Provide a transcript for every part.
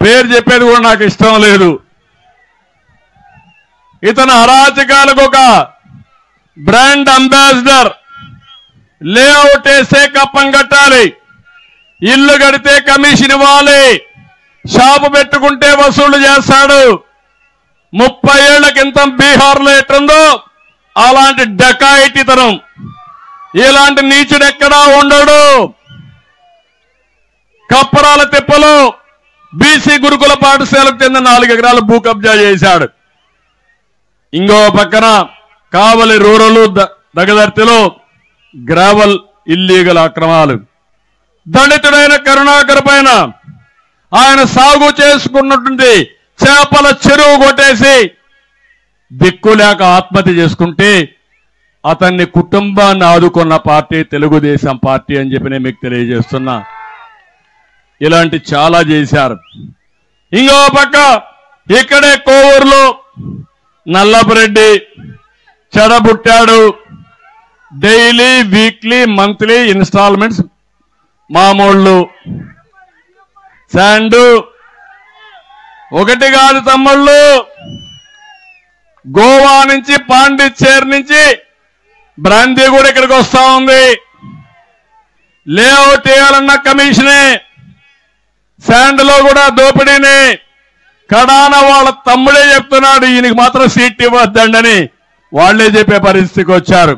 పేరు చెప్పేది కూడా నాకు ఇష్టం లేదు. ఇతను అరాచకాలకు ఒక బ్రాండ్ అంబాసిడర్. లేఅవుట్ వేస్తే కప్పం కట్టాలి, ఇల్లు కడితే కమిషన్ ఇవ్వాలి, షాపు పెట్టుకుంటే వసూలు చేస్తాడు. 30 ఏళ్ల క్రితం బీహార్లో ఎట్టుందో అలాంటి డకాయిటితనం. ఇలాంటి నీచుడు ఎక్కడా ఉండడు. కప్పరాల తిప్పలో బీసీ గురుకుల పాఠశాలకు చెందిన 4 ఎకరాల భూ కబ్జా చేశాడు. ఇంకో పక్కన కావలి రూరల్ దగదర్తిలో గ్రావెల్ ఇల్లీగల్ అక్రమాలు. దళితుడైన కరుణాకర్ పైన ఆయన సాగు చేసుకున్నటువంటి చేపల చెరువు కొట్టేసి దిక్కులేక ఆత్మహత్య చేసుకుంటే అతన్ని కుటుంబాన్ని ఆదుకున్న పార్టీ తెలుగుదేశం పార్టీ అని చెప్పి నేను మీకు తెలియజేస్తున్నా. ఇలాంటి చాలా చేశారు. ఇంకో పక్క ఇక్కడే కోవూరులో నల్లపరెడ్డి చెడబుట్టాడు. డైలీ వీక్లీ మంత్లీ ఇన్స్టాల్మెంట్స్ మామూళ్ళు. శాండు ఒకటి కాదు తమ్ముళ్ళు, గోవా నుంచి పాండిచ్చేరి నుంచి బ్రాందీ కూడా ఇక్కడికి వస్తా ఉంది. లేఅవుట్ వేయాలన్న కమిషనే, శాండ్లో కూడా దోపిడీనే. కడాన వాళ్ళ తమ్ముడే చెప్తున్నాడు ఈయనకి మాత్రం సీట్ ఇవ్వద్దండని. వాళ్లే చెప్పే పరిస్థితికి వచ్చారు.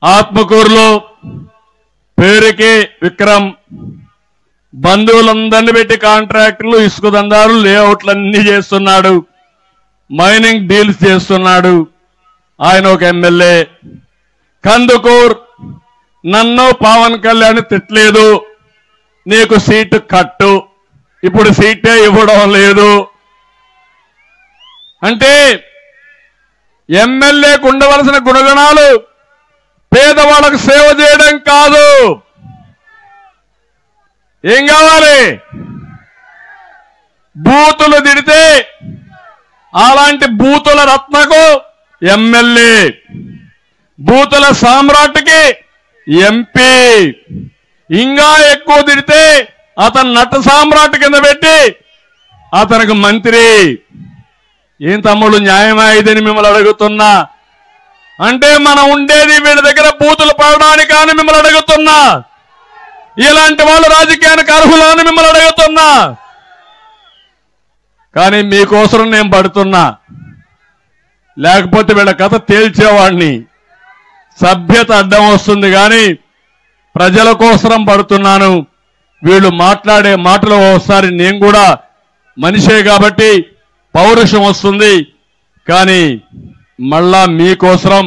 ఆత్మకూరులో పేరుకి విక్రమ్ బంధువులందరినీ పెట్టి కాంట్రాక్టర్లు, ఇసుక దందాలు, లేఅవుట్లన్నీ చేస్తున్నాడు, మైనింగ్ డీల్స్ చేస్తున్నాడు. ఆయన ఒక ఎమ్మెల్యే. కందుకూర్ నన్ను పవన్ కళ్యాణ్ తిట్టలేదు, నీకు సీటు కట్టు, ఇప్పుడు సీటే ఇవ్వడం లేదు అంటే ఎమ్మెల్యేకు ఉండవలసిన గుణగణాలు పేదవాళ్ళకు సేవ చేయడం కాదు. ఏం కావాలి? బూతులు తిడితే అలాంటి బూతుల రత్నకు ఎమ్మెల్యే, బూతుల సామ్రాట్కి ఎంపీ, ఇంకా ఎక్కువ తిడితే అతను నట సామ్రాట్ కింద పెట్టి అతనికి మంత్రి. ఏం తమ్ముడు న్యాయమా ఇదని మిమ్మల్ని అడుగుతున్నా. అంటే మనం ఉండేది వీళ్ళ దగ్గర బూతులు పడడానికి అని మిమ్మల్ని అడుగుతున్నా. ఇలాంటి వాళ్ళు రాజకీయానికి అర్హులు అని మిమ్మల్ని అడుగుతున్నా. కానీ మీకోసం నేను పడుతున్నా, లేకపోతే వీళ్ళ కథ తేల్చేవాడిని. సభ్యత అడ్డం వస్తుంది కానీ ప్రజల కోసం పడుతున్నాను. వీళ్ళు మాట్లాడే మాటలు ఒకసారి నేను కూడా మనిషే కాబట్టి పౌరుషం వస్తుంది. కానీ మళ్ళా మీకోసం,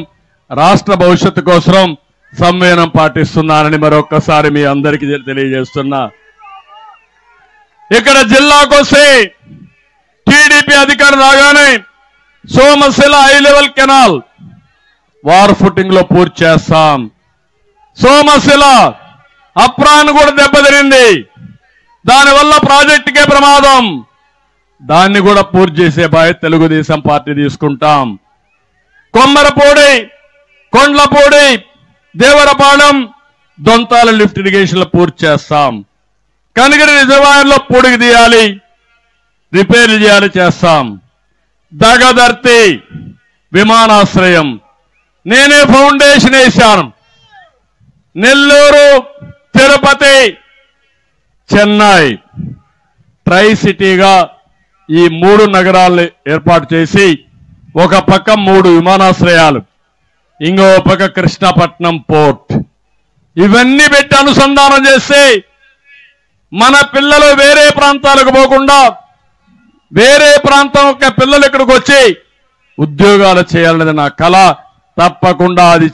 రాష్ట్ర భవిష్యత్తు కోసం సంవేదనం పాటిస్తున్నానని మరొక్కసారి మీ అందరికీ తెలియజేస్తున్నా. ఇక్కడ జిల్లాకు వస్తే టీడీపీ అధికారం రాగానే Somasila high level canal war footing లో పూర్తి చేస్తాం. సోమశిల అప్రాన్ కూడా దెబ్బతిరింది, దానివల్ల ప్రాజెక్టుకే ప్రమాదం. దాన్ని కూడా పూర్తి చేసే బాధ్యత తెలుగుదేశం పార్టీ తీసుకుంటాం. కొమ్మరపూడి, కొండ్లపూడి, దేవరపాలెం, దొంతాల లిఫ్ట్ ఇరిగేషన్లు పూర్తి చేస్తాం. కనిగిరి రిజర్వాయర్లో పొడిగి తీయాలి, రిపేర్లు చేయాలి, చేస్తాం. దగదర్తి విమానాశ్రయం నేనే ఫౌండేషన్ వేశాను. నెల్లూరు, తిరుపతి, చెన్నై ట్రై సిటీగా ఈ 3 నగరాలను ఏర్పాటు చేసి ఒక పక్క 3 విమానాశ్రయాలు, ఇంకో పక్క కృష్ణపట్నం పోర్ట్, ఇవన్నీ పెట్టి అనుసంధానం చేస్తే మన పిల్లలు వేరే ప్రాంతాలకు పోకుండా వేరే ప్రాంతం యొక్క పిల్లలు ఇక్కడికి వచ్చి ఉద్యోగాలు చేయాలనేది నా కల. తప్పకుండా అది